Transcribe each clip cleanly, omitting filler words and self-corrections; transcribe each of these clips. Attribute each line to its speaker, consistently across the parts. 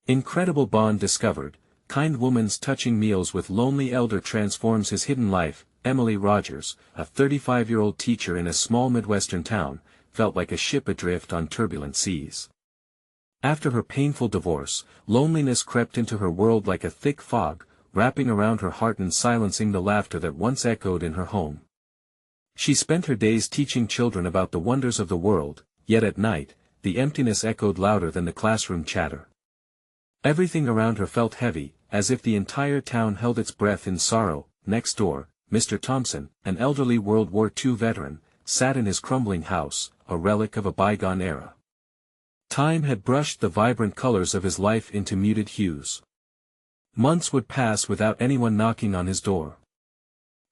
Speaker 1: Incredible bond discovered, kind woman's touching meals with lonely elder transforms his hidden life. Emily Rogers, a 35-year-old teacher in a small Midwestern town, felt like a ship adrift on turbulent seas. After her painful divorce, loneliness crept into her world like a thick fog, wrapping around her heart and silencing the laughter that once echoed in her home. She spent her days teaching children about the wonders of the world, yet at night, the emptiness echoed louder than the classroom chatter. Everything around her felt heavy, as if the entire town held its breath in sorrow. Next door, Mr. Thompson, an elderly World War II veteran, sat in his crumbling house, a relic of a bygone era. Time had brushed the vibrant colors of his life into muted hues. Months would pass without anyone knocking on his door.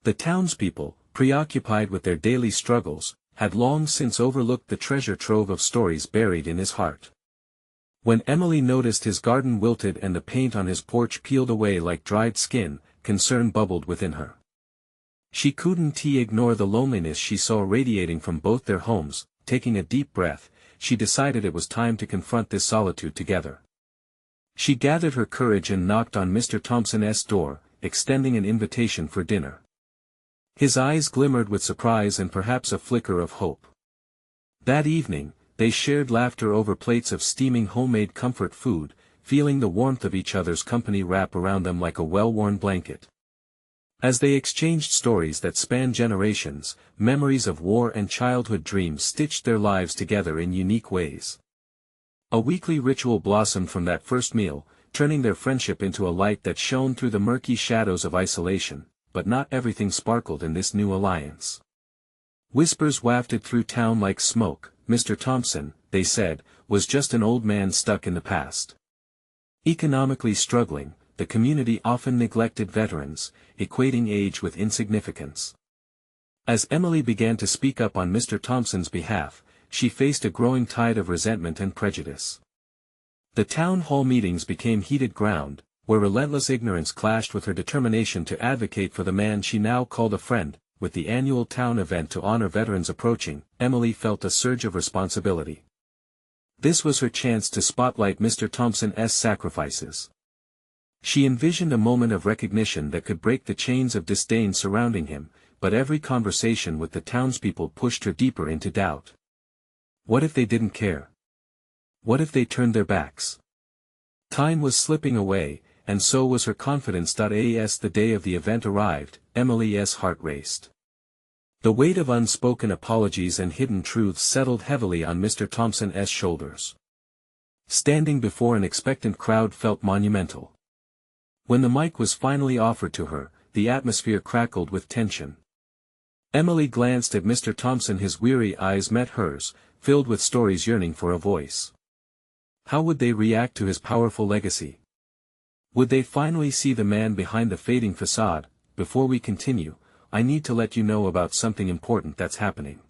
Speaker 1: The townspeople, preoccupied with their daily struggles, had long since overlooked the treasure trove of stories buried in his heart. When Emily noticed his garden wilted and the paint on his porch peeled away like dried skin, concern bubbled within her. She couldn't ignore the loneliness she saw radiating from both their homes. Taking a deep breath, she decided it was time to confront this solitude together. She gathered her courage and knocked on Mr. Thompson's door, extending an invitation for dinner. His eyes glimmered with surprise and perhaps a flicker of hope. That evening, they shared laughter over plates of steaming homemade comfort food, feeling the warmth of each other's company wrap around them like a well-worn blanket. As they exchanged stories that spanned generations, memories of war and childhood dreams stitched their lives together in unique ways. A weekly ritual blossomed from that first meal, turning their friendship into a light that shone through the murky shadows of isolation, but not everything sparkled in this new alliance. Whispers wafted through town like smoke. Mr. Thompson, they said, was just an old man stuck in the past. Economically struggling, the community often neglected veterans, equating age with insignificance. As Emily began to speak up on Mr. Thompson's behalf, she faced a growing tide of resentment and prejudice. The town hall meetings became heated ground, where relentless ignorance clashed with her determination to advocate for the man she now called a friend. With the annual town event to honor veterans approaching, Emily felt a surge of responsibility. This was her chance to spotlight Mr. Thompson's sacrifices. She envisioned a moment of recognition that could break the chains of disdain surrounding him, but every conversation with the townspeople pushed her deeper into doubt. What if they didn't care? What if they turned their backs? Time was slipping away, and so was her confidence. As the day of the event arrived, Emily's heart raced. The weight of unspoken apologies and hidden truths settled heavily on Mr. Thompson's shoulders. Standing before an expectant crowd felt monumental. When the mic was finally offered to her, the atmosphere crackled with tension. Emily glanced at Mr. Thompson. His weary eyes met hers, filled with stories yearning for a voice. How would they react to his powerful legacy? Would they finally see the man behind the fading facade? Before we continue, I need to let you know about something important that's happening.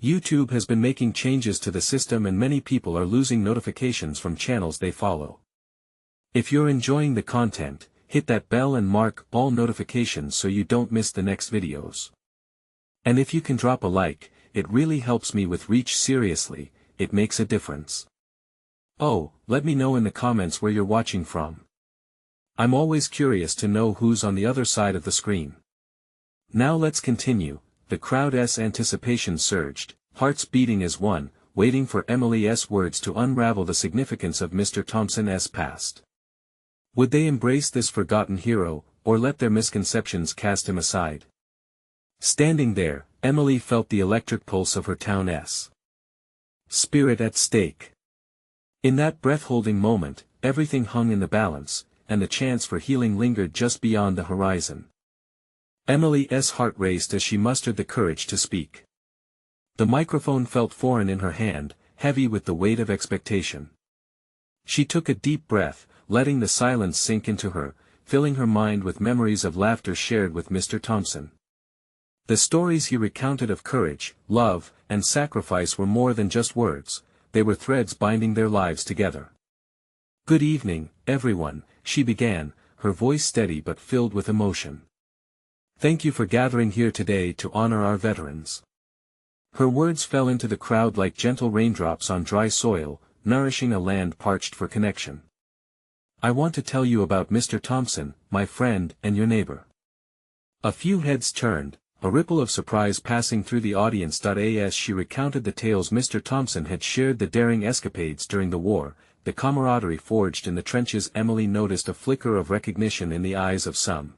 Speaker 1: YouTube has been making changes to the system and many people are losing notifications from channels they follow. If you're enjoying the content, hit that bell and mark all notifications so you don't miss the next videos. And if you can drop a like, it really helps me with reach. Seriously, it makes a difference. Oh, let me know in the comments where you're watching from. I'm always curious to know who's on the other side of the screen. Now let's continue. The crowd's anticipation surged, hearts beating as one, waiting for Emily's words to unravel the significance of Mr. Thompson's past. Would they embrace this forgotten hero, or let their misconceptions cast him aside? Standing there, Emily felt the electric pulse of her town's spirit at stake. In that breath-holding moment, everything hung in the balance, and the chance for healing lingered just beyond the horizon. Emily's heart raced as she mustered the courage to speak. The microphone felt foreign in her hand, heavy with the weight of expectation. She took a deep breath, letting the silence sink into her, filling her mind with memories of laughter shared with Mr. Thompson. The stories he recounted of courage, love, and sacrifice were more than just words, they were threads binding their lives together. Good evening, everyone, she began, her voice steady but filled with emotion. Thank you for gathering here today to honor our veterans. Her words fell into the crowd like gentle raindrops on dry soil, nourishing a land parched for connection. I want to tell you about Mr. Thompson, my friend and your neighbor. A few heads turned, a ripple of surprise passing through the audience. As she recounted the tales Mr. Thompson had shared, the daring escapades during the war, the camaraderie forged in the trenches, Emily noticed a flicker of recognition in the eyes of some.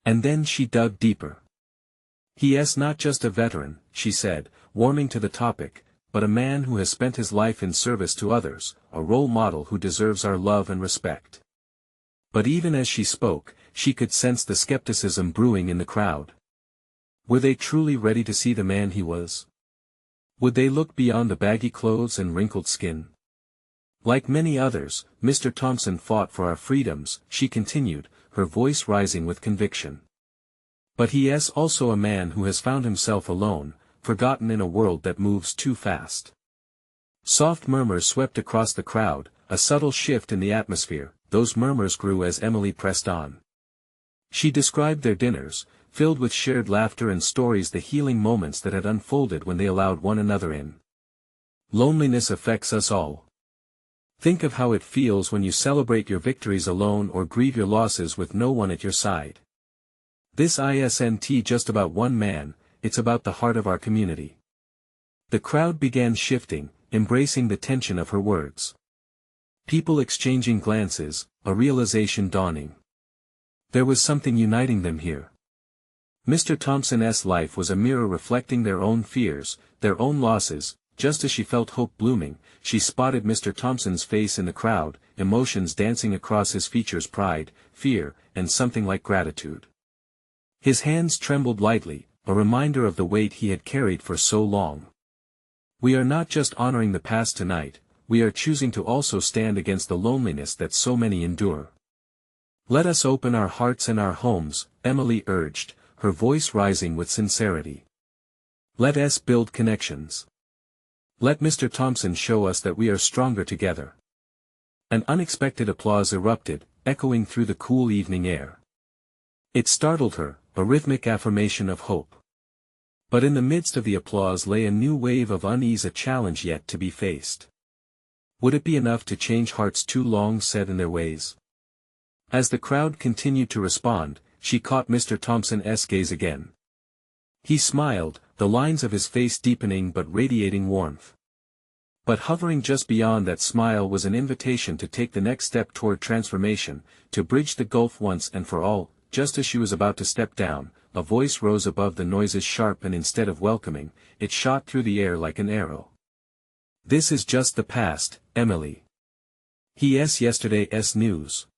Speaker 1: And then she dug deeper. He's not just a veteran, she said, warming to the topic, but a man who has spent his life in service to others, a role model who deserves our love and respect. But even as she spoke, she could sense the skepticism brewing in the crowd. Were they truly ready to see the man he was? Would they look beyond the baggy clothes and wrinkled skin? Like many others, Mr. Thompson fought for our freedoms, she continued, her voice rising with conviction. But he is also a man who has found himself alone, forgotten in a world that moves too fast. Soft murmurs swept across the crowd, a subtle shift in the atmosphere. Those murmurs grew as Emily pressed on. She described their dinners, filled with shared laughter and stories, the healing moments that had unfolded when they allowed one another in. Loneliness affects us all. Think of how it feels when you celebrate your victories alone or grieve your losses with no one at your side. This isn't just about one man, it's about the heart of our community. The crowd began shifting, embracing the tension of her words. People exchanging glances, a realization dawning. There was something uniting them here. Mr. Thompson's life was a mirror reflecting their own fears, their own losses. Just as she felt hope blooming, she spotted Mr. Thompson's face in the crowd, emotions dancing across his features: pride, fear, and something like gratitude. His hands trembled lightly, a reminder of the weight he had carried for so long. We are not just honoring the past tonight, we are choosing to also stand against the loneliness that so many endure. Let us open our hearts and our homes, Emily urged, her voice rising with sincerity. Let us build connections. Let Mr. Thompson show us that we are stronger together. An unexpected applause erupted, echoing through the cool evening air. It startled her, a rhythmic affirmation of hope. But in the midst of the applause lay a new wave of unease, a challenge yet to be faced. Would it be enough to change hearts too long set in their ways? As the crowd continued to respond, she caught Mr. Thompson's gaze again. He smiled, the lines of his face deepening but radiating warmth. But hovering just beyond that smile was an invitation to take the next step toward transformation, to bridge the gulf once and for all. Just as she was about to step down, a voice rose above the noises, sharp, and instead of welcoming, it shot through the air like an arrow. This is just the past, Emily. He's yesterday's news.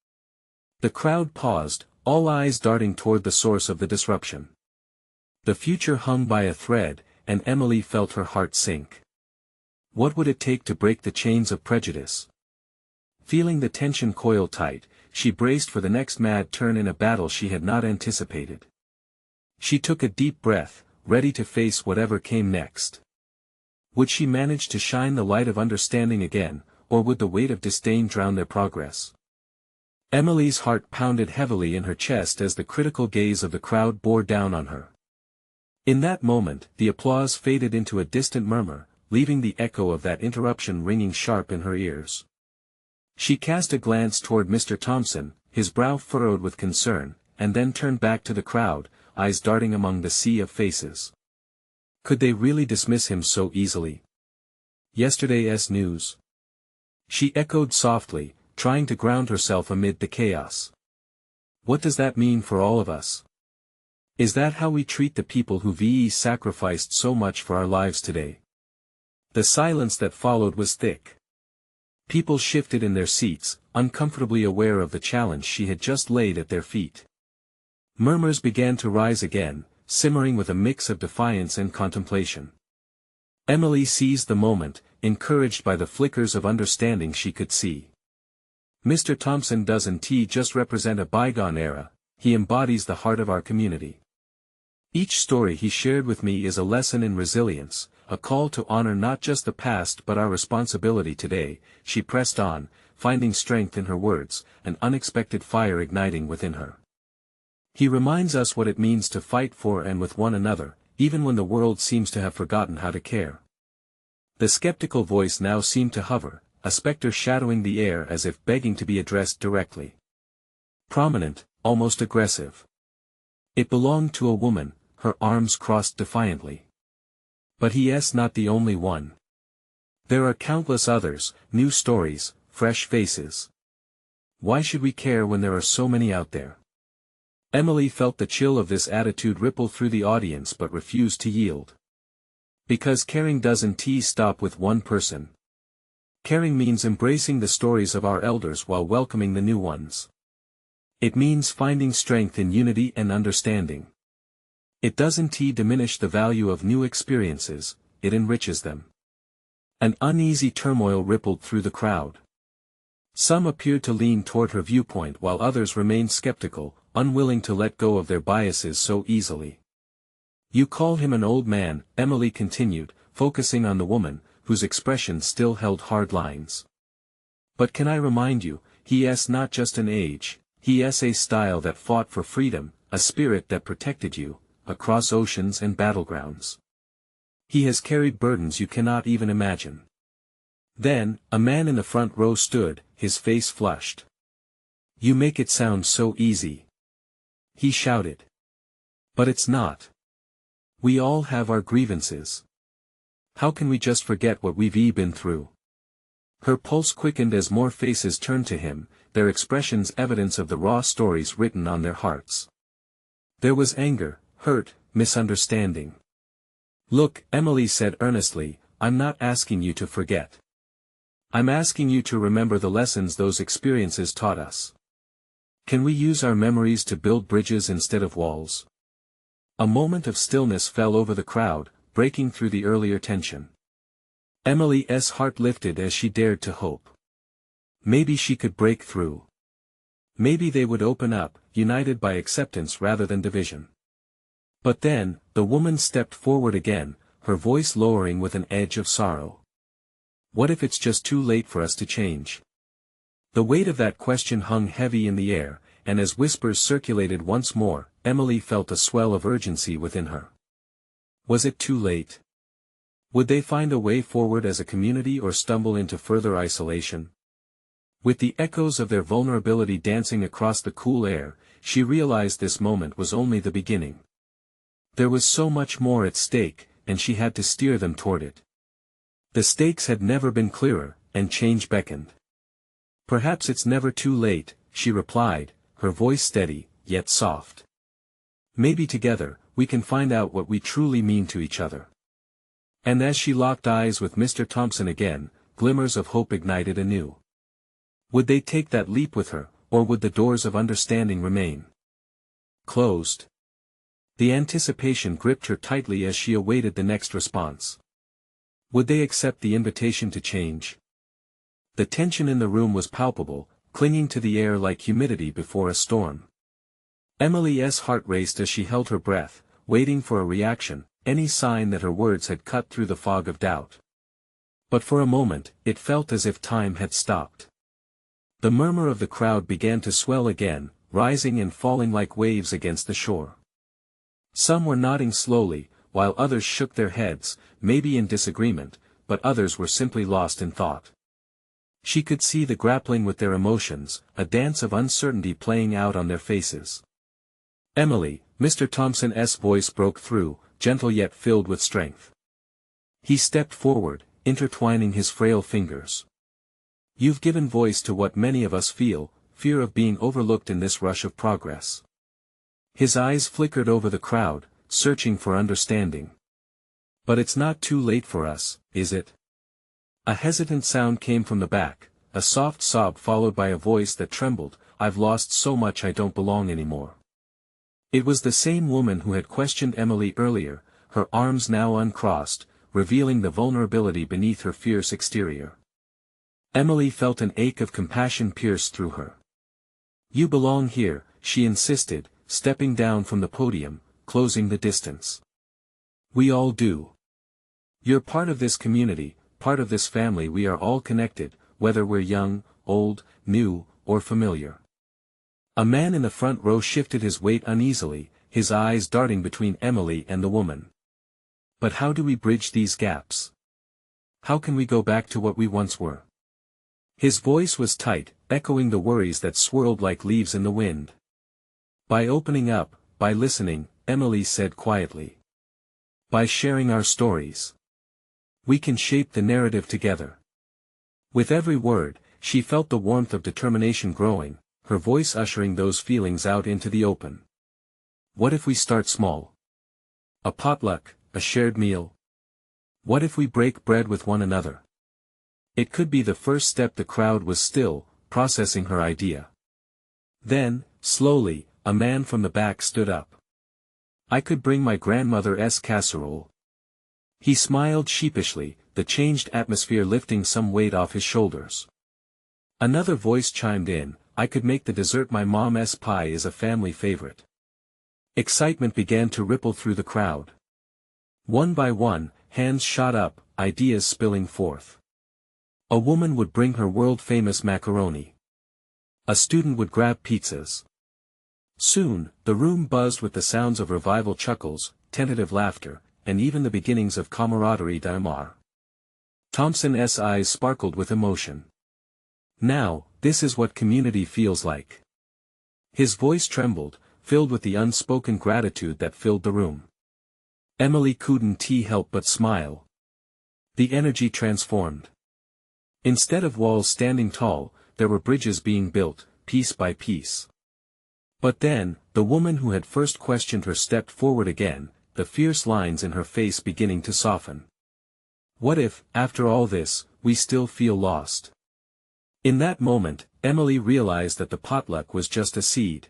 Speaker 1: The crowd paused, all eyes darting toward the source of the disruption. The future hung by a thread, and Emily felt her heart sink. What would it take to break the chains of prejudice? Feeling the tension coil tight, she braced for the next mad turn in a battle she had not anticipated. She took a deep breath, ready to face whatever came next. Would she manage to shine the light of understanding again, or would the weight of disdain drown their progress? Emily's heart pounded heavily in her chest as the critical gaze of the crowd bore down on her. In that moment, the applause faded into a distant murmur, leaving the echo of that interruption ringing sharp in her ears. She cast a glance toward Mr. Thompson, his brow furrowed with concern, and then turned back to the crowd, eyes darting among the sea of faces. Could they really dismiss him so easily? Yesterday's news. She echoed softly, trying to ground herself amid the chaos. What does that mean for all of us? Is that how we treat the people who sacrificed so much for our lives today? The silence that followed was thick. People shifted in their seats, uncomfortably aware of the challenge she had just laid at their feet. Murmurs began to rise again, simmering with a mix of defiance and contemplation. Emily seized the moment, encouraged by the flickers of understanding she could see. Mr. Thompson doesn't just represent a bygone era, he embodies the heart of our community. Each story he shared with me is a lesson in resilience, a call to honor not just the past but our responsibility today. She pressed on, finding strength in her words, an unexpected fire igniting within her. He reminds us what it means to fight for and with one another, even when the world seems to have forgotten how to care. The skeptical voice now seemed to hover, a specter shadowing the air as if begging to be addressed directly. Prominent, almost aggressive. It belonged to a woman, her arms crossed defiantly. But he's not the only one. There are countless others, new stories, fresh faces. Why should we care when there are so many out there? Emily felt the chill of this attitude ripple through the audience but refused to yield. Because caring doesn't stop with one person. Caring means embracing the stories of our elders while welcoming the new ones. It means finding strength in unity and understanding. It doesn't diminish the value of new experiences, it enriches them. An uneasy turmoil rippled through the crowd. Some appeared to lean toward her viewpoint while others remained skeptical, unwilling to let go of their biases so easily. You called him an old man, Emily continued, focusing on the woman, whose expression still held hard lines. But can I remind you, he's not just an age, he's a style that fought for freedom, a spirit that protected you, across oceans and battlegrounds. He has carried burdens you cannot even imagine. Then, a man in the front row stood, his face flushed. You make it sound so easy. He shouted. But it's not. We all have our grievances. How can we just forget what we've been through? Her pulse quickened as more faces turned to him, their expressions evidence of the raw stories written on their hearts. There was anger, hurt, misunderstanding. Look, Emily said earnestly, I'm not asking you to forget. I'm asking you to remember the lessons those experiences taught us. Can we use our memories to build bridges instead of walls? A moment of stillness fell over the crowd, breaking through the earlier tension. Emily's heart lifted as she dared to hope. Maybe she could break through. Maybe they would open up, united by acceptance rather than division. But then, the woman stepped forward again, her voice lowering with an edge of sorrow. What if it's just too late for us to change? The weight of that question hung heavy in the air, and as whispers circulated once more, Emily felt a swell of urgency within her. Was it too late? Would they find a way forward as a community or stumble into further isolation? With the echoes of their vulnerability dancing across the cool air, she realized this moment was only the beginning. There was so much more at stake, and she had to steer them toward it. The stakes had never been clearer, and change beckoned. Perhaps it's never too late, she replied, her voice steady, yet soft. Maybe together, we can find out what we truly mean to each other. And as she locked eyes with Mr. Thompson again, glimmers of hope ignited anew. Would they take that leap with her, or would the doors of understanding remain closed? The anticipation gripped her tightly as she awaited the next response. Would they accept the invitation to change? The tension in the room was palpable, clinging to the air like humidity before a storm. Emily's heart raced as she held her breath, waiting for a reaction, any sign that her words had cut through the fog of doubt. But for a moment, it felt as if time had stopped. The murmur of the crowd began to swell again, rising and falling like waves against the shore. Some were nodding slowly, while others shook their heads, maybe in disagreement, but others were simply lost in thought. She could see the grappling with their emotions, a dance of uncertainty playing out on their faces. Emily, Mr. Thompson's voice broke through, gentle yet filled with strength. He stepped forward, intertwining his frail fingers. You've given voice to what many of us feel, fear of being overlooked in this rush of progress. His eyes flickered over the crowd, searching for understanding. But it's not too late for us, is it? A hesitant sound came from the back, a soft sob followed by a voice that trembled, I've lost so much I don't belong anymore. It was the same woman who had questioned Emily earlier, her arms now uncrossed, revealing the vulnerability beneath her fierce exterior. Emily felt an ache of compassion pierce through her. You belong here, she insisted, stepping down from the podium, closing the distance. We all do. You're part of this community, part of this family. We are all connected, whether we're young, old, new, or familiar. A man in the front row shifted his weight uneasily, his eyes darting between Emily and the woman. But how do we bridge these gaps? How can we go back to what we once were? His voice was tight, echoing the worries that swirled like leaves in the wind. By opening up, by listening, Emily said quietly. By sharing our stories, we can shape the narrative together. With every word, she felt the warmth of determination growing, her voice ushering those feelings out into the open. What if we start small? A potluck, a shared meal? What if we break bread with one another? It could be the first step. The crowd was still, processing her idea. Then, slowly, a man from the back stood up. I could bring my grandmother's casserole. He smiled sheepishly, the changed atmosphere lifting some weight off his shoulders. Another voice chimed in, I could make the dessert. My mom's pie is a family favorite. Excitement began to ripple through the crowd. One by one, hands shot up, ideas spilling forth. A woman would bring her world-famous macaroni. A student would grab pizzas. Soon, the room buzzed with the sounds of revival chuckles, tentative laughter, and even the beginnings of camaraderie d'amar. Thompson's eyes sparkled with emotion. Now, this is what community feels like. His voice trembled, filled with the unspoken gratitude that filled the room. Emily couldn't help but smile. The energy transformed. Instead of walls standing tall, there were bridges being built, piece by piece. But then, the woman who had first questioned her stepped forward again, the fierce lines in her face beginning to soften. What if, after all this, we still feel lost? In that moment, Emily realized that the potluck was just a seed.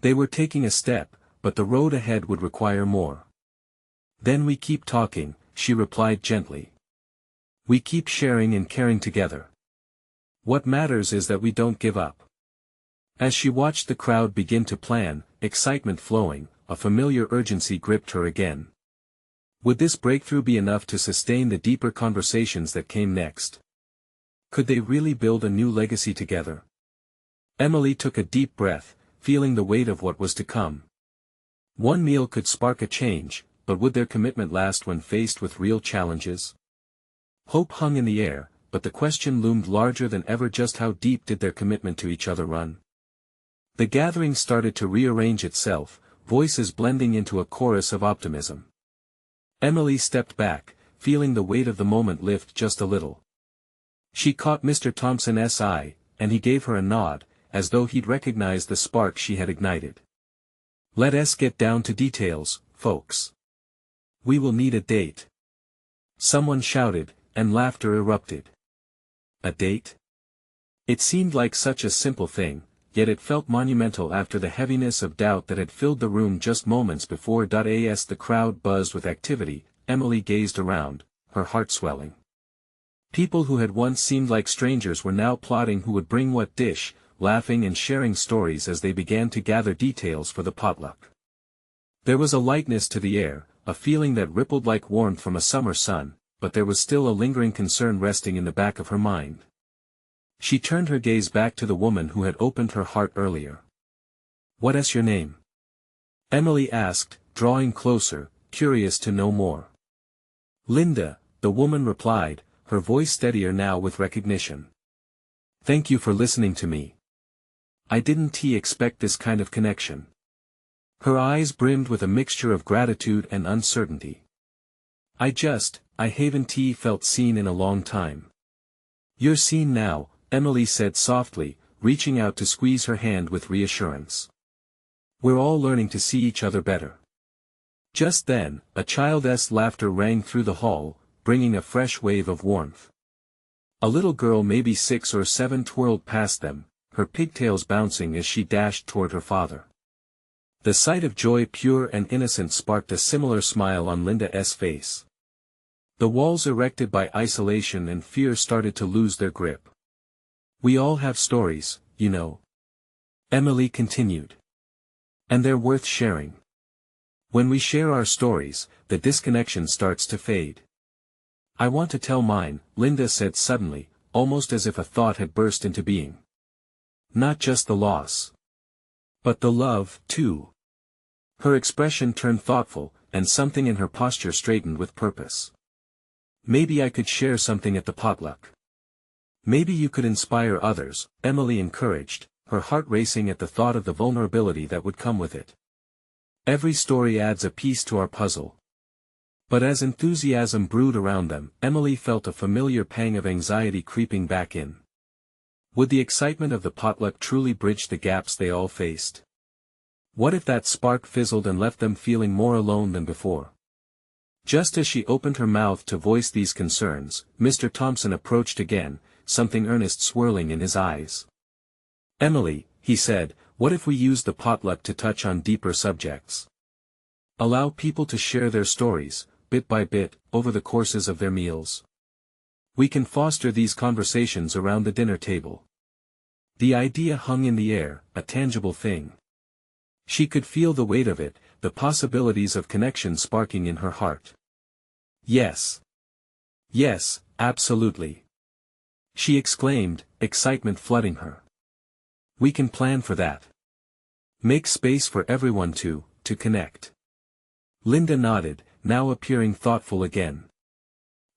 Speaker 1: They were taking a step, but the road ahead would require more. Then we keep talking, she replied gently. We keep sharing and caring together. What matters is that we don't give up. As she watched the crowd begin to plan, excitement flowing, a familiar urgency gripped her again. Would this breakthrough be enough to sustain the deeper conversations that came next? Could they really build a new legacy together? Emily took a deep breath, feeling the weight of what was to come. One meal could spark a change, but would their commitment last when faced with real challenges? Hope hung in the air, but the question loomed larger than ever: just how deep did their commitment to each other run? The gathering started to rearrange itself, voices blending into a chorus of optimism. Emily stepped back, feeling the weight of the moment lift just a little. She caught Mr. Thompson's eye, and he gave her a nod, as though he'd recognized the spark she had ignited. Let's get down to details, folks. We will need a date. Someone shouted, and laughter erupted. A date? It seemed like such a simple thing, yet it felt monumental after the heaviness of doubt that had filled the room just moments before. As the crowd buzzed with activity, Emily gazed around, her heart swelling. People who had once seemed like strangers were now plotting who would bring what dish, laughing and sharing stories as they began to gather details for the potluck. There was a lightness to the air, a feeling that rippled like warmth from a summer sun, but there was still a lingering concern resting in the back of her mind. She turned her gaze back to the woman who had opened her heart earlier. What's your name? Emily asked, drawing closer, curious to know more. Linda, the woman replied, her voice steadier now with recognition. Thank you for listening to me. I didn't expect this kind of connection. Her eyes brimmed with a mixture of gratitude and uncertainty. I haven't felt seen in a long time. You're seen now, Emily said softly, reaching out to squeeze her hand with reassurance. We're all learning to see each other better. Just then, a child's laughter rang through the hall, bringing a fresh wave of warmth. A little girl maybe 6 or 7 twirled past them, her pigtails bouncing as she dashed toward her father. The sight of joy pure and innocent sparked a similar smile on Linda's face. The walls erected by isolation and fear started to lose their grip. We all have stories, you know. Emily continued. And they're worth sharing. When we share our stories, the disconnection starts to fade. I want to tell mine, Linda said suddenly, almost as if a thought had burst into being. Not just the loss. But the love, too. Her expression turned thoughtful, and something in her posture straightened with purpose. Maybe I could share something at the potluck. Maybe you could inspire others, Emily encouraged, her heart racing at the thought of the vulnerability that would come with it. Every story adds a piece to our puzzle. But as enthusiasm brewed around them, Emily felt a familiar pang of anxiety creeping back in. Would the excitement of the potluck truly bridge the gaps they all faced? What if that spark fizzled and left them feeling more alone than before? Just as she opened her mouth to voice these concerns, Mr. Thompson approached again, something earnest swirling in his eyes. "Emily," he said, "what if we use the potluck to touch on deeper subjects? Allow people to share their stories, bit by bit, over the courses of their meals. We can foster these conversations around the dinner table." The idea hung in the air, a tangible thing. She could feel the weight of it, the possibilities of connection sparking in her heart. Yes. Yes, absolutely. She exclaimed, excitement flooding her. We can plan for that. Make space for everyone to connect. Linda nodded, now appearing thoughtful again.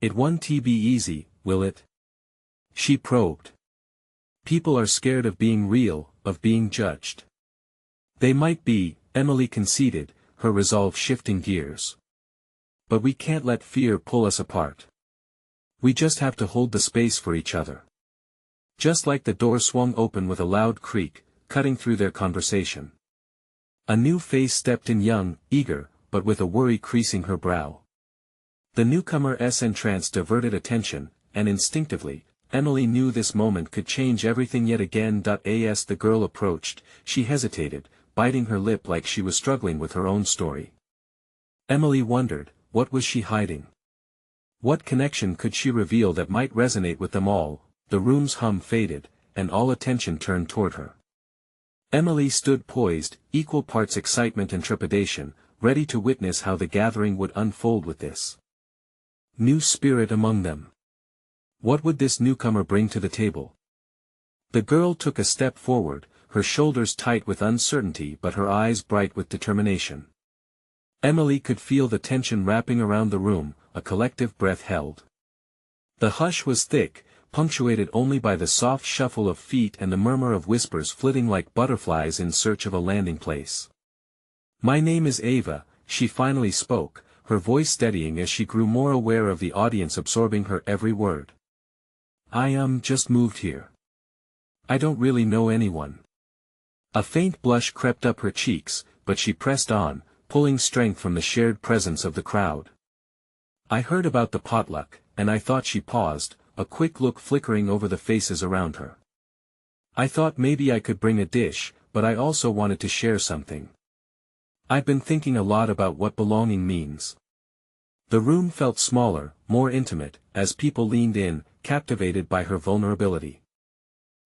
Speaker 1: It won't be easy, will it? She probed. People are scared of being real, of being judged. They might be, Emily conceded, her resolve shifting gears. But we can't let fear pull us apart. We just have to hold the space for each other. Just like the door swung open with a loud creak, cutting through their conversation. A new face stepped in, young, eager, but with a worry creasing her brow. The newcomer's entrance diverted attention, and instinctively, Emily knew this moment could change everything yet again. As the girl approached, she hesitated, biting her lip like she was struggling with her own story. Emily wondered, what was she hiding? What connection could she reveal that might resonate with them all? The room's hum faded, and all attention turned toward her. Emily stood poised, equal parts excitement and trepidation, ready to witness how the gathering would unfold with this new spirit among them. What would this newcomer bring to the table? The girl took a step forward, her shoulders tight with uncertainty but her eyes bright with determination. Emily could feel the tension wrapping around the room, a collective breath held. The hush was thick, punctuated only by the soft shuffle of feet and the murmur of whispers flitting like butterflies in search of a landing place. "My name is Ava," she finally spoke, her voice steadying as she grew more aware of the audience absorbing her every word. "I just moved here. I don't really know anyone." A faint blush crept up her cheeks, but she pressed on, pulling strength from the shared presence of the crowd. "I heard about the potluck, and I thought." She paused, a quick look flickering over the faces around her. "I thought maybe I could bring a dish, but I also wanted to share something. I've been thinking a lot about what belonging means." The room felt smaller, more intimate, as people leaned in, captivated by her vulnerability.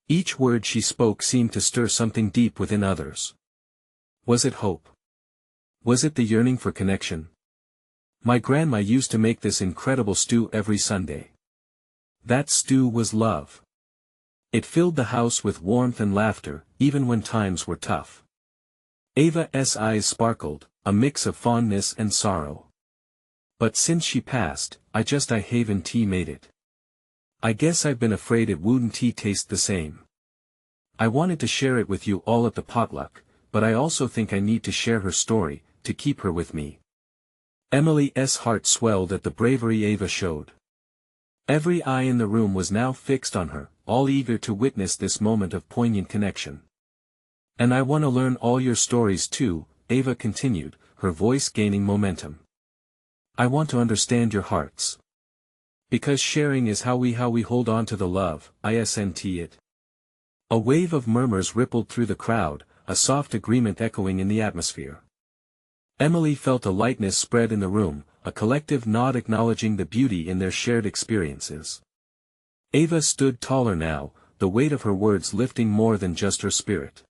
Speaker 1: Each word she spoke seemed to stir something deep within others. Was it hope? Was it the yearning for connection? "My grandma used to make this incredible stew every Sunday. That stew was love. It filled the house with warmth and laughter, even when times were tough." Ava's eyes sparkled, a mix of fondness and sorrow. "But since she passed, I haven't made it. I guess I've been afraid it wouldn't taste the same. I wanted to share it with you all at the potluck, but I also think I need to share her story, to keep her with me." Emily's heart swelled at the bravery Ava showed. Every eye in the room was now fixed on her, all eager to witness this moment of poignant connection. "And I want to learn all your stories too," Ava continued, her voice gaining momentum. "I want to understand your hearts. Because sharing is how we hold on to the love, isn't it?" A wave of murmurs rippled through the crowd, a soft agreement echoing in the atmosphere. Emily felt a lightness spread in the room, a collective nod acknowledging the beauty in their shared experiences. Ava stood taller now, the weight of her words lifting more than just her spirit.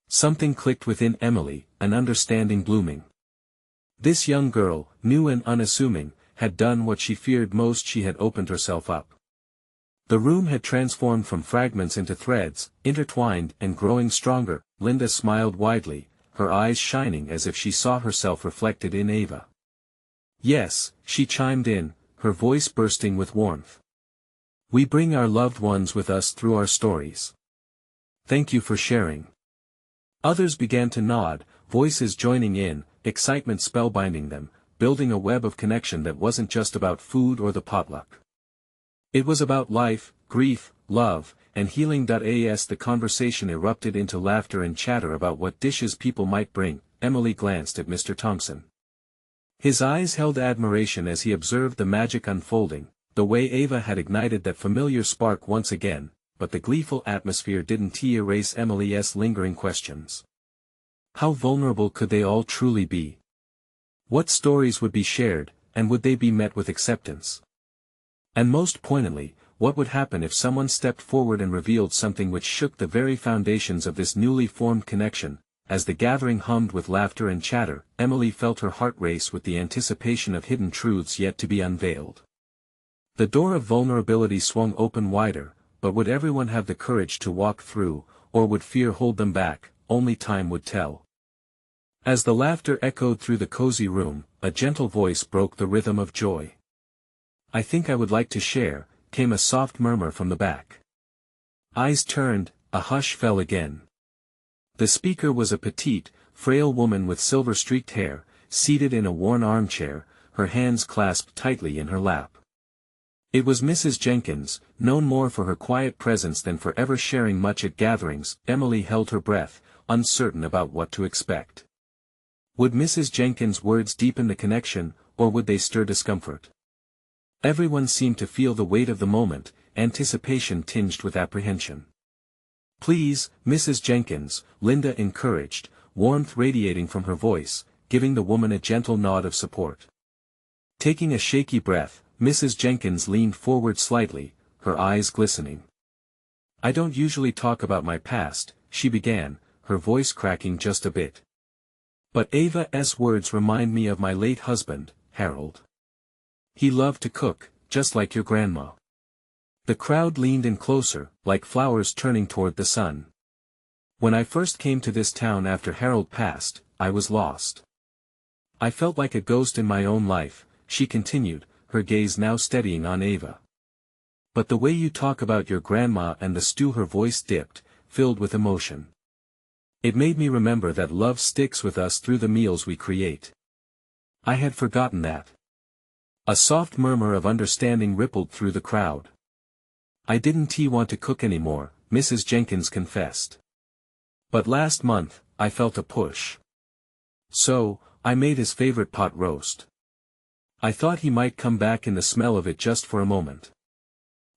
Speaker 1: Something clicked within Emily, an understanding blooming. This young girl, new and unassuming, had done what she feared most: she had opened herself up. The room had transformed from fragments into threads, intertwined and growing stronger. Linda smiled widely, her eyes shining as if she saw herself reflected in Ava. "Yes," she chimed in, her voice bursting with warmth. We bring our loved ones with us through our stories. Thank you for sharing. Others began to nod, voices joining in, excitement spellbinding them, building a web of connection that wasn't just about food or the potluck. It was about life, grief, love, and healing. As the conversation erupted into laughter and chatter about what dishes people might bring, Emily glanced at Mr. Thompson. His eyes held admiration as he observed the magic unfolding, the way Ava had ignited that familiar spark once again, but the gleeful atmosphere didn't erase Emily's lingering questions. How vulnerable could they all truly be? What stories would be shared, and would they be met with acceptance? And most poignantly, what would happen if someone stepped forward and revealed something which shook the very foundations of this newly formed connection? As the gathering hummed with laughter and chatter, Emily felt her heart race with the anticipation of hidden truths yet to be unveiled. The door of vulnerability swung open wider, but would everyone have the courage to walk through, or would fear hold them back? Only time would tell. As the laughter echoed through the cozy room, a gentle voice broke the rhythm of joy. "I think I would like to share," came a soft murmur from the back. Eyes turned, a hush fell again. The speaker was a petite, frail woman with silver-streaked hair, seated in a worn armchair, her hands clasped tightly in her lap. It was Mrs. Jenkins, known more for her quiet presence than for ever sharing much at gatherings. Emily held her breath, uncertain about what to expect. Would Mrs. Jenkins' words deepen the connection, or would they stir discomfort? Everyone seemed to feel the weight of the moment, anticipation tinged with apprehension. "Please, Mrs. Jenkins," Linda encouraged, warmth radiating from her voice, giving the woman a gentle nod of support. Taking a shaky breath, Mrs. Jenkins leaned forward slightly, her eyes glistening. "I don't usually talk about my past," she began, her voice cracking just a bit. "But Ava's words remind me of my late husband, Harold. He loved to cook, just like your grandma." The crowd leaned in closer, like flowers turning toward the sun. "When I first came to this town after Harold passed, I was lost. I felt like a ghost in my own life," she continued, her gaze now steadying on Ava. "But the way you talk about your grandma and the stew," her voice dipped, filled with emotion. "It made me remember that love sticks with us through the meals we create. I had forgotten that." A soft murmur of understanding rippled through the crowd. "I didn't want to cook anymore," Mrs. Jenkins confessed. "But last month, I felt a push. So, I made his favorite pot roast. I thought he might come back in the smell of it just for a moment."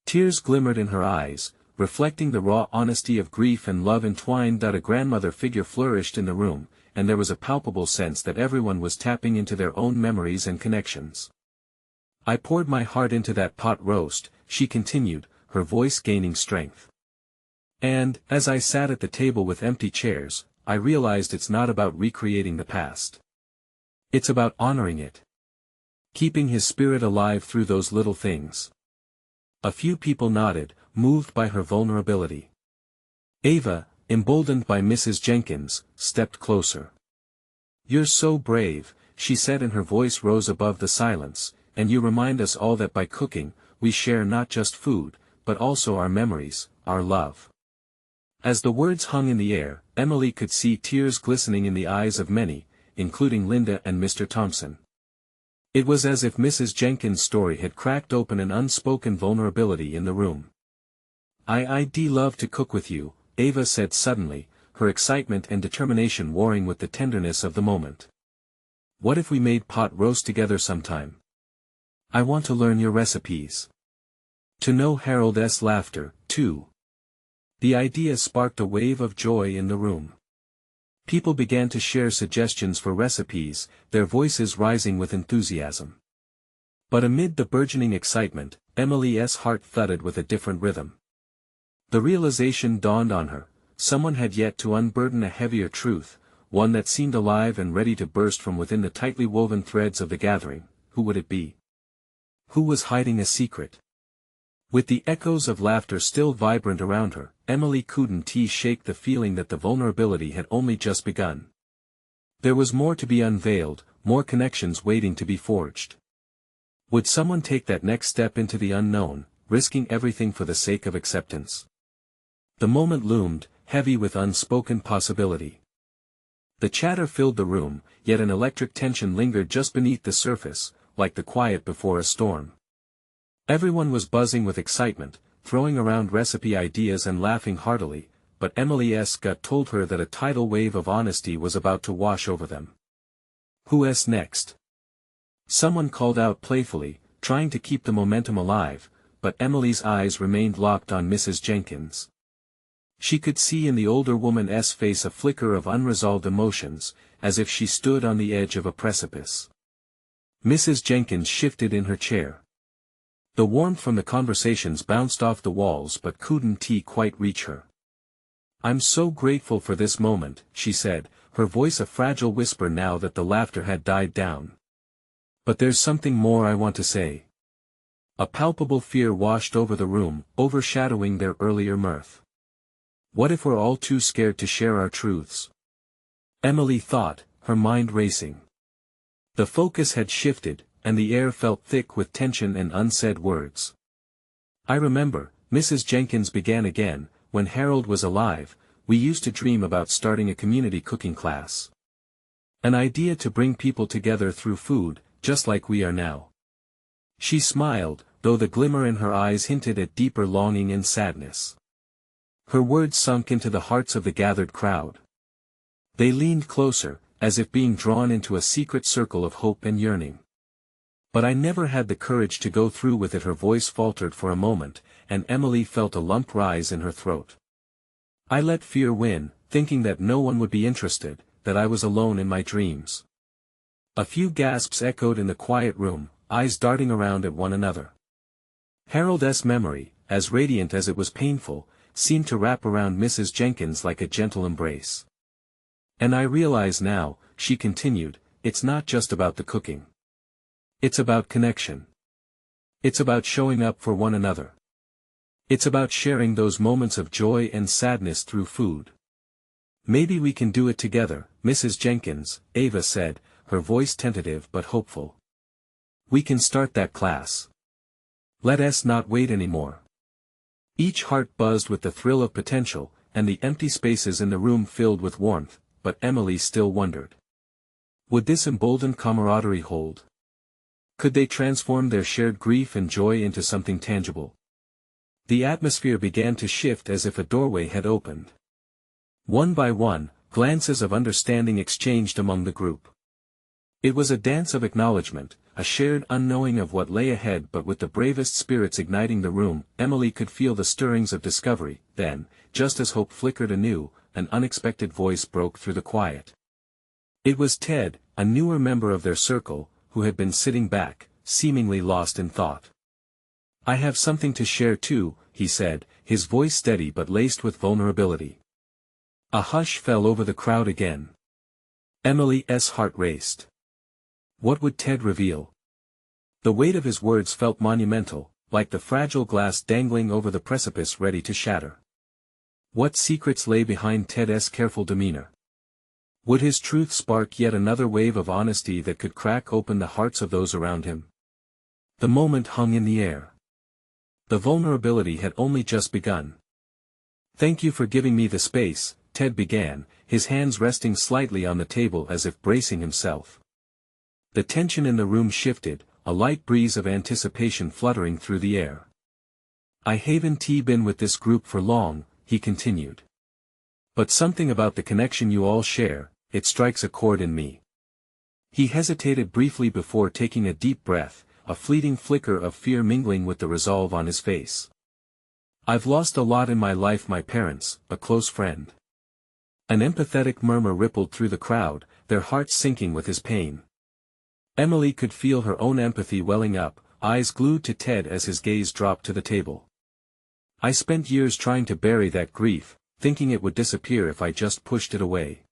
Speaker 1: Tears glimmered in her eyes, reflecting the raw honesty of grief and love entwined. A grandmother figure flourished in the room, and there was a palpable sense that everyone was tapping into their own memories and connections. "I poured my heart into that pot roast," she continued, her voice gaining strength. "And, as I sat at the table with empty chairs, I realized it's not about recreating the past. It's about honoring it. Keeping his spirit alive through those little things." A few people nodded, moved by her vulnerability. Ava, emboldened by Mrs. Jenkins, stepped closer. "You're so brave," she said, and her voice rose above the silence, "and you remind us all that by cooking, we share not just food, but also our memories, our love." As the words hung in the air, Emily could see tears glistening in the eyes of many, including Linda and Mr. Thompson. It was as if Mrs. Jenkins' story had cracked open an unspoken vulnerability in the room. I'd love to cook with you," Ava said suddenly, her excitement and determination warring with the tenderness of the moment. "What if we made pot roast together sometime? I want to learn your recipes. To know Harold's laughter, too." The idea sparked a wave of joy in the room. People began to share suggestions for recipes, their voices rising with enthusiasm. But amid the burgeoning excitement, Emily's heart thudded with a different rhythm. The realization dawned on her, someone had yet to unburden a heavier truth, one that seemed alive and ready to burst from within the tightly woven threads of the gathering. Who would it be? Who was hiding a secret? With the echoes of laughter still vibrant around her, Emily couldn't shake the feeling that the vulnerability had only just begun. There was more to be unveiled, more connections waiting to be forged. Would someone take that next step into the unknown, risking everything for the sake of acceptance. The moment loomed, heavy with unspoken possibility. The chatter filled the room, yet an electric tension lingered just beneath the surface, like the quiet before a storm. Everyone was buzzing with excitement, throwing around recipe ideas and laughing heartily, but Emily's gut told her that a tidal wave of honesty was about to wash over them. "Who's next?" Someone called out playfully, trying to keep the momentum alive, but Emily's eyes remained locked on Mrs. Jenkins. She could see in the older woman's face a flicker of unresolved emotions, as if she stood on the edge of a precipice. Mrs. Jenkins shifted in her chair. The warmth from the conversations bounced off the walls but couldn't quite reach her. "I'm so grateful for this moment," she said, her voice a fragile whisper now that the laughter had died down. "But there's something more I want to say." A palpable fear washed over the room, overshadowing their earlier mirth. What if we're all too scared to share our truths? Emily thought, her mind racing. The focus had shifted, and the air felt thick with tension and unsaid words. "I remember," Mrs. Jenkins began again, "when Harold was alive, we used to dream about starting a community cooking class. An idea to bring people together through food, just like we are now." She smiled, though the glimmer in her eyes hinted at deeper longing and sadness. Her words sunk into the hearts of the gathered crowd. They leaned closer, as if being drawn into a secret circle of hope and yearning. "But I never had the courage to go through with it." Her voice faltered for a moment, and Emily felt a lump rise in her throat. "I let fear win, thinking that no one would be interested, that I was alone in my dreams." A few gasps echoed in the quiet room, eyes darting around at one another. Harold's memory, as radiant as it was painful, seemed to wrap around Mrs. Jenkins like a gentle embrace. "And I realize now," she continued, "it's not just about the cooking. It's about connection. It's about showing up for one another. It's about sharing those moments of joy and sadness through food. Maybe we can do it together, Mrs. Jenkins," Ava said, her voice tentative but hopeful. "We can start that class. Let us not wait anymore." Each heart buzzed with the thrill of potential, and the empty spaces in the room filled with warmth, but Emily still wondered. Would this emboldened camaraderie hold? Could they transform their shared grief and joy into something tangible? The atmosphere began to shift as if a doorway had opened. One by one, glances of understanding exchanged among the group. It was a dance of acknowledgement, a shared unknowing of what lay ahead, but with the bravest spirits igniting the room, Emily could feel the stirrings of discovery. Then, just as hope flickered anew, an unexpected voice broke through the quiet. It was Ted, a newer member of their circle, who had been sitting back, seemingly lost in thought. "I have something to share too," he said, his voice steady but laced with vulnerability. A hush fell over the crowd again. Emily's heart raced. What would Ted reveal? The weight of his words felt monumental, like the fragile glass dangling over the precipice ready to shatter. What secrets lay behind Ted's careful demeanor? Would his truth spark yet another wave of honesty that could crack open the hearts of those around him? The moment hung in the air. The vulnerability had only just begun. "Thank you for giving me the space," Ted began, his hands resting slightly on the table as if bracing himself. The tension in the room shifted, a light breeze of anticipation fluttering through the air. "I haven't been with this group for long," he continued. "But something about the connection you all share, it strikes a chord in me." He hesitated briefly before taking a deep breath, a fleeting flicker of fear mingling with the resolve on his face. "I've lost a lot in my life, my parents, a close friend." An empathetic murmur rippled through the crowd, their hearts sinking with his pain. Emily could feel her own empathy welling up, eyes glued to Ted as his gaze dropped to the table. "I spent years trying to bury that grief, thinking it would disappear if I just pushed it away.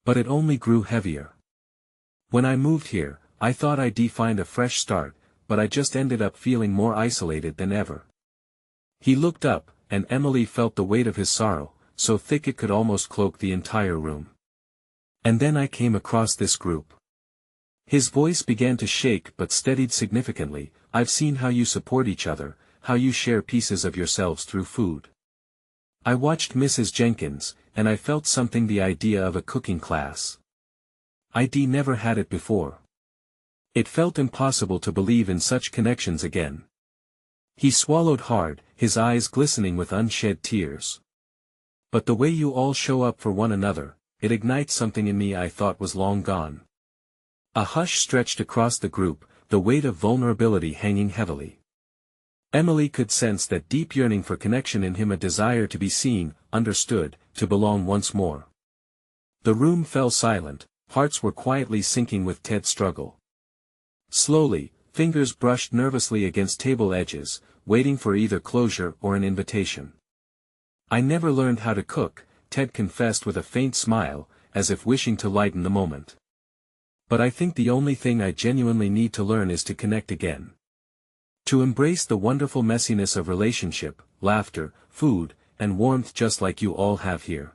Speaker 1: But it only grew heavier. When I moved here, I thought I'd find a fresh start, but I just ended up feeling more isolated than ever." He looked up, and Emily felt the weight of his sorrow, so thick it could almost cloak the entire room. "And then I came across this group." His voice began to shake but steadied significantly. "I've seen how you support each other, how you share pieces of yourselves through food. I watched Mrs. Jenkins, and I felt something, the idea of a cooking class. I'd never had it before. It felt impossible to believe in such connections again. He swallowed hard, his eyes glistening with unshed tears. But the way you all show up for one another, it ignites something in me I thought was long gone. A hush stretched across the group, the weight of vulnerability hanging heavily. Emily could sense that deep yearning for connection in him, a desire to be seen, understood, to belong once more. The room fell silent, hearts were quietly sinking with Ted's struggle. Slowly, fingers brushed nervously against table edges, waiting for either closure or an invitation. I never learned how to cook, Ted confessed with a faint smile, as if wishing to lighten the moment. But I think the only thing I genuinely need to learn is to connect again. To embrace the wonderful messiness of relationship, laughter, food, and warmth just like you all have here.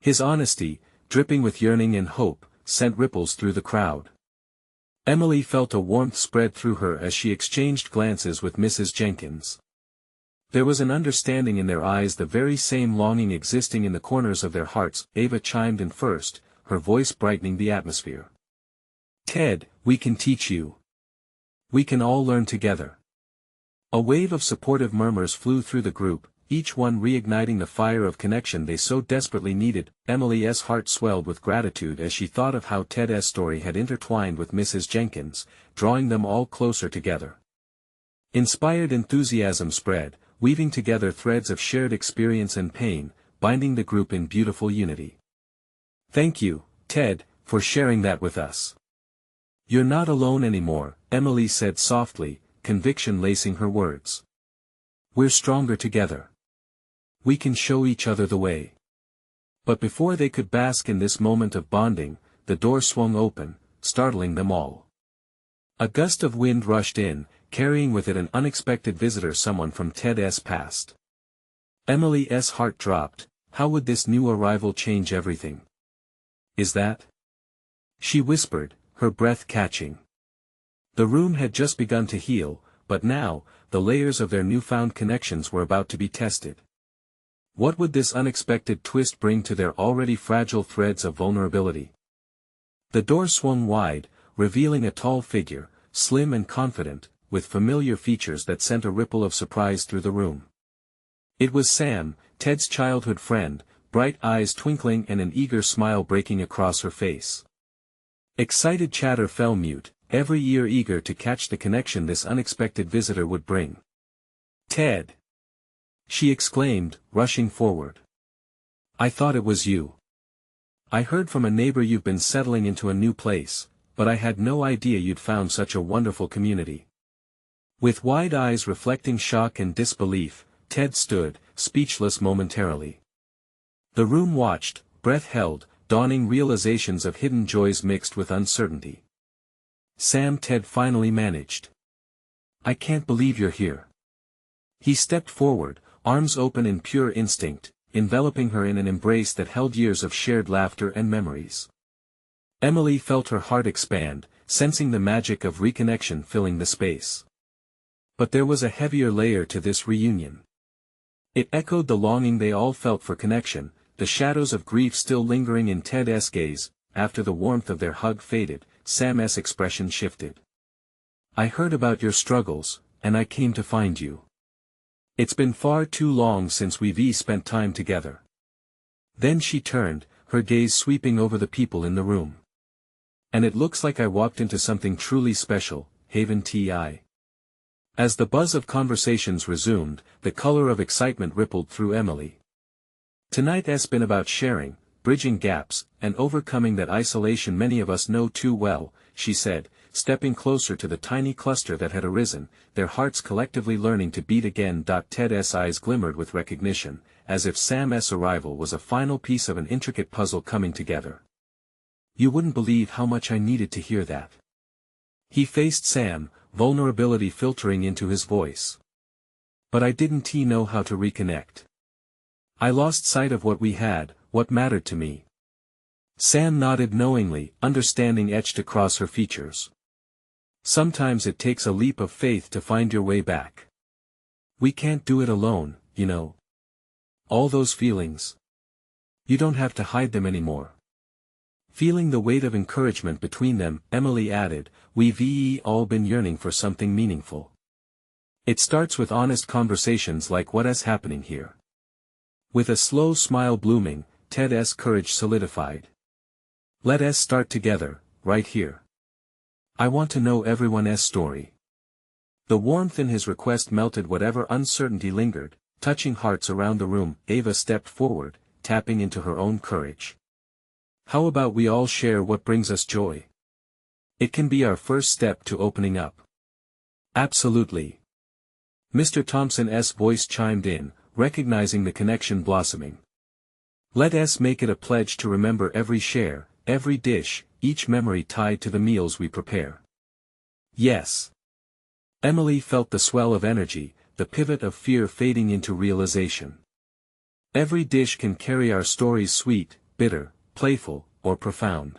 Speaker 1: His honesty, dripping with yearning and hope, sent ripples through the crowd. Emily felt a warmth spread through her as she exchanged glances with Mrs. Jenkins. There was an understanding in their eyes, the very same longing existing in the corners of their hearts. Ava chimed in first, her voice brightening the atmosphere. Ted, we can teach you. We can all learn together. A wave of supportive murmurs flew through the group, each one reigniting the fire of connection they so desperately needed. Emily's heart swelled with gratitude as she thought of how Ted's story had intertwined with Mrs. Jenkins, drawing them all closer together. Inspired enthusiasm spread, weaving together threads of shared experience and pain, binding the group in beautiful unity. Thank you, Ted, for sharing that with us. You're not alone anymore, Emily said softly, conviction lacing her words. We're stronger together. We can show each other the way. But before they could bask in this moment of bonding, the door swung open, startling them all. A gust of wind rushed in, carrying with it an unexpected visitor, someone from Ted's past. Emily's heart dropped. How would this new arrival change everything? Is that? She whispered, her breath catching. The room had just begun to heal, but now, the layers of their newfound connections were about to be tested. What would this unexpected twist bring to their already fragile threads of vulnerability? The door swung wide, revealing a tall figure, slim and confident, with familiar features that sent a ripple of surprise through the room. It was Sam, Ted's childhood friend, bright eyes twinkling and an eager smile breaking across her face. Excited chatter fell mute, every ear eager to catch the connection this unexpected visitor would bring. Ted! She exclaimed, rushing forward. I thought it was you. I heard from a neighbor you've been settling into a new place, but I had no idea you'd found such a wonderful community. With wide eyes reflecting shock and disbelief, Ted stood, speechless momentarily. The room watched, breath held, dawning realizations of hidden joys mixed with uncertainty. Sam, Ted finally managed. I can't believe you're here. He stepped forward, arms open in pure instinct, enveloping her in an embrace that held years of shared laughter and memories. Emily felt her heart expand, sensing the magic of reconnection filling the space. But there was a heavier layer to this reunion. It echoed the longing they all felt for connection, the shadows of grief still lingering in Ted's gaze. After the warmth of their hug faded, Sam's expression shifted. I heard about your struggles, and I came to find you. It's been far too long since we've spent time together. Then she turned, her gaze sweeping over the people in the room. And it looks like I walked into something truly special, Haven Ti. As the buzz of conversations resumed, the color of excitement rippled through Emily. Tonight's been about sharing, bridging gaps, and overcoming that isolation many of us know too well, she said, stepping closer to the tiny cluster that had arisen, their hearts collectively learning to beat again. Ted's eyes glimmered with recognition, as if Sam's arrival was a final piece of an intricate puzzle coming together. You wouldn't believe how much I needed to hear that. He faced Sam, vulnerability filtering into his voice. But I didn't know how to reconnect. I lost sight of what we had, what mattered to me. Sam nodded knowingly, understanding etched across her features. Sometimes it takes a leap of faith to find your way back. We can't do it alone, you know. All those feelings. You don't have to hide them anymore. Feeling the weight of encouragement between them, Emily added, we've all been yearning for something meaningful. It starts with honest conversations like what's happening here. With a slow smile blooming, Ted's courage solidified. Let us start together, right here. I want to know everyone's story. The warmth in his request melted whatever uncertainty lingered, touching hearts around the room. Ava stepped forward, tapping into her own courage. How about we all share what brings us joy? It can be our first step to opening up. Absolutely. Mr. Thompson's voice chimed in, recognizing the connection blossoming. Let us make it a pledge to remember every share, every dish, each memory tied to the meals we prepare. Yes. Emily felt the swell of energy, the pivot of fear fading into realization. Every dish can carry our stories, sweet, bitter, playful, or profound.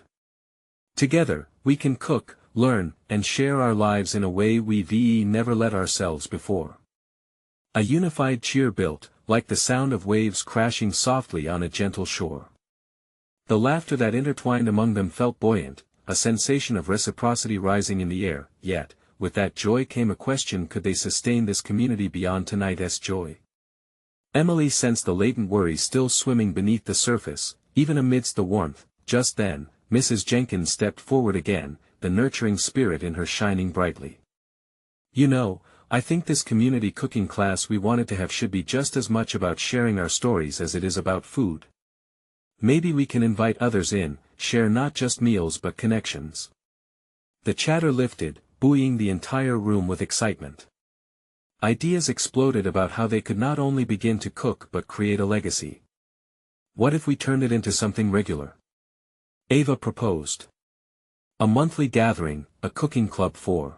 Speaker 1: Together, we can cook, learn, and share our lives in a way we've never let ourselves before. A unified cheer built, like the sound of waves crashing softly on a gentle shore. The laughter that intertwined among them felt buoyant, a sensation of reciprocity rising in the air, yet, with that joy came a question: could they sustain this community beyond tonight's joy? Emily sensed the latent worry still swimming beneath the surface, even amidst the warmth. Just then, Mrs. Jenkins stepped forward again, the nurturing spirit in her shining brightly. You know, I think this community cooking class we wanted to have should be just as much about sharing our stories as it is about food. Maybe we can invite others in, share not just meals but connections. The chatter lifted, buoying the entire room with excitement. Ideas exploded about how they could not only begin to cook but create a legacy. What if we turned it into something regular? Ava proposed. A monthly gathering, a cooking club for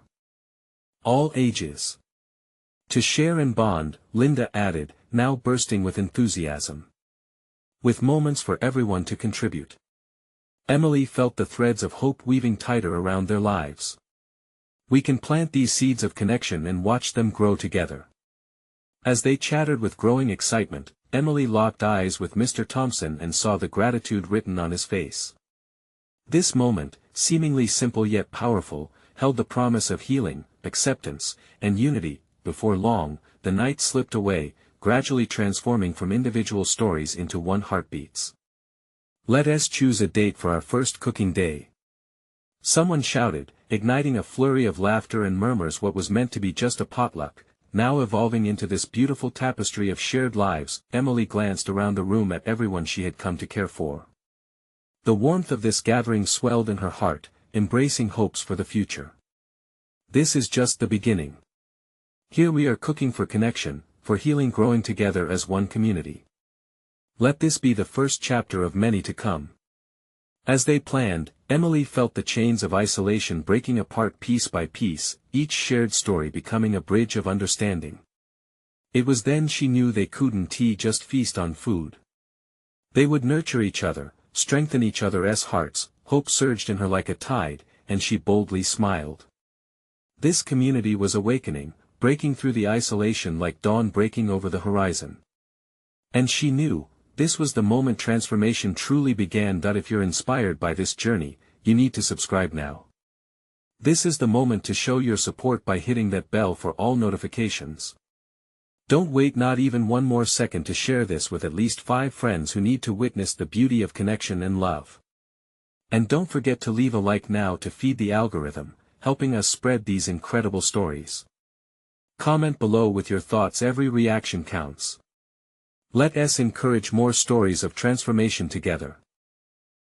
Speaker 1: all ages. To share and bond, Linda added, now bursting with enthusiasm. With moments for everyone to contribute. Emily felt the threads of hope weaving tighter around their lives. We can plant these seeds of connection and watch them grow together. As they chattered with growing excitement, Emily locked eyes with Mr. Thompson and saw the gratitude written on his face. This moment, seemingly simple yet powerful, held the promise of healing, acceptance, and unity. Before long, the night slipped away, gradually transforming from individual stories into one heartbeats. Let us choose a date for our first cooking day. Someone shouted, igniting a flurry of laughter and murmurs. What was meant to be just a potluck, now evolving into this beautiful tapestry of shared lives. Emily glanced around the room at everyone she had come to care for. The warmth of this gathering swelled in her heart, embracing hopes for the future. This is just the beginning. Here we are cooking for connection, for healing, growing together as one community. Let this be the first chapter of many to come. As they planned, Emily felt the chains of isolation breaking apart piece by piece, each shared story becoming a bridge of understanding. It was then she knew they couldn't just feast on food. They would nurture each other, strengthen each other's hearts. Hope surged in her like a tide, and she boldly smiled. This community was awakening, breaking through the isolation like dawn breaking over the horizon. And she knew, this was the moment transformation truly began. If you're inspired by this journey, you need to subscribe now. This is the moment to show your support by hitting that bell for all notifications. Don't wait not even one more second to share this with at least 5 friends who need to witness the beauty of connection and love. And don't forget to leave a like now to feed the algorithm, helping us spread these incredible stories. Comment below with your thoughts. Every reaction counts. Let us encourage more stories of transformation together.